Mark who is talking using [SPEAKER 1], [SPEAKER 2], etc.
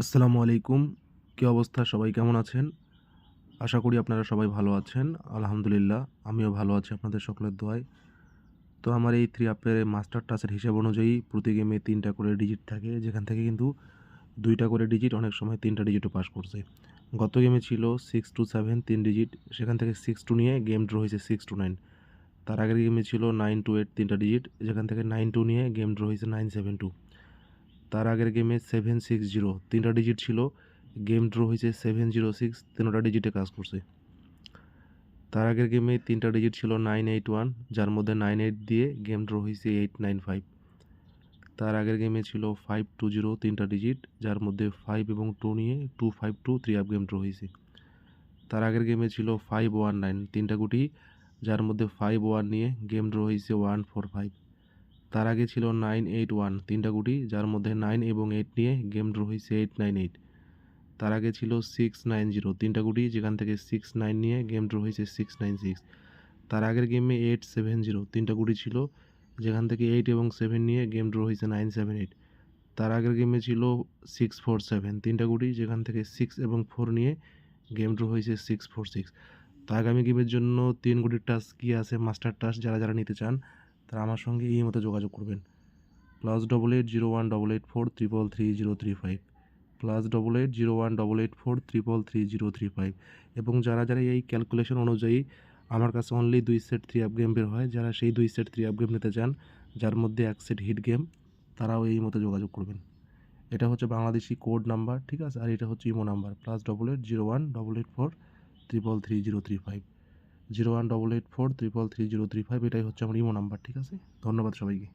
[SPEAKER 1] আসসালামু আলাইকুম। কী অবস্থা? সবাই কেমন আছেন? আশা করি আপনারা সবাই ভালো আছেন। আলহামদুলিল্লাহ, আমিও ভালো আছি আপনাদের সকলের দোয়ায়। তো আমার এই 3 অ্যাপের মাস্টার টাচের হিসাব অনুযায়ী প্রতি গেমে ৩ টা করে ডিজিট থাকে, যেখান থেকে কিন্তু ২ টা করে ডিজিট, অনেক সময় ৩ টা ডিজিটও পাস করছে। গত গেমে ছিল 6 to 7 3 ডিজিট, সেখান থেকে 6 to নিয়ে গেম ড্র হয়েছে 6 to 9। তার আগের গেমে ছিল 9 to 8 3 টা ডিজিট, যেখান থেকে 9 to নিয়ে গেম ড্র হয়েছে 9-7-2। তার আগের গেমে 7-6-0 3 টা ডিজিট ছিল, গেম ড্র হয়েছে 7-0-6, 3টা ডিজিটে কাজ করছে। তার আগের গেমে 3 টা ডিজিট ছিল 9-8-1, যার মধ্যে 9-8 দিয়ে গেম ড্র হয়েছে 8-9-5। তার আগের গেমে ছিল 5-2-0 3 টা ডিজিট, যার মধ্যে 5 এবং 2 নিয়ে 2-5-2 3 আপ গেম ড্র হয়েছে। তার আগের গেমে ছিল 5-1-9 3 টা গুটি, যার মধ্যে 5-1 নিয়ে গেম ড্র হয়েছে 1-4-5। তার আগে ছিল 9-8-1 3 টা গুটি, যার মধ্যে 9 এবং 8 নিয়ে গেম ড্র হয়েছে 8-9-8। তার আগে ছিল 6-9-0 3 টা গুটি, যেখান থেকে 6-9 নিয়ে গেম ড্র হয়েছে 6-9-6। তার আগের গেমে 8-7-0 3 টা গুটি ছিল, যেখান থেকে 8 এবং 7 নিয়ে গেম ড্র হয়েছে 9-7-8। তার আগের গেমে ছিল 6-4-7 3 টা গুটি, যেখান থেকে 6 এবং 4 নিয়ে গেম ড্র হয়েছে 6-4-6। তো আগামী গেমের জন্য 3 গুটির টাস্ক কী আছে, মাস্টার টাস্ক যারা নিতে চান তারা আমার সঙ্গে এই মতো যোগাযোগ করবেন। +88018843333035, +88018843333035। এবং যারা এই ক্যালকুলেশন অনুযায়ী আমার কাছে অনলি 2 সেট 3 আপ গেম বের হয়, যারা সেই 2 সেট 3 আপ গেম নিতে চান, যার মধ্যে 1 সেট হিট গেম, তারাও এই মতো যোগাযোগ করবেন। এটা হচ্ছে বাংলাদেশি কোড নাম্বার, ঠিক আছে? আর এটা হচ্ছে ইমো নাম্বার, +88018843333035, 018843333035। এটাই হচ্ছে আমার ইমো নাম্বার, ঠিক আছে? ধন্যবাদ সবাইকে।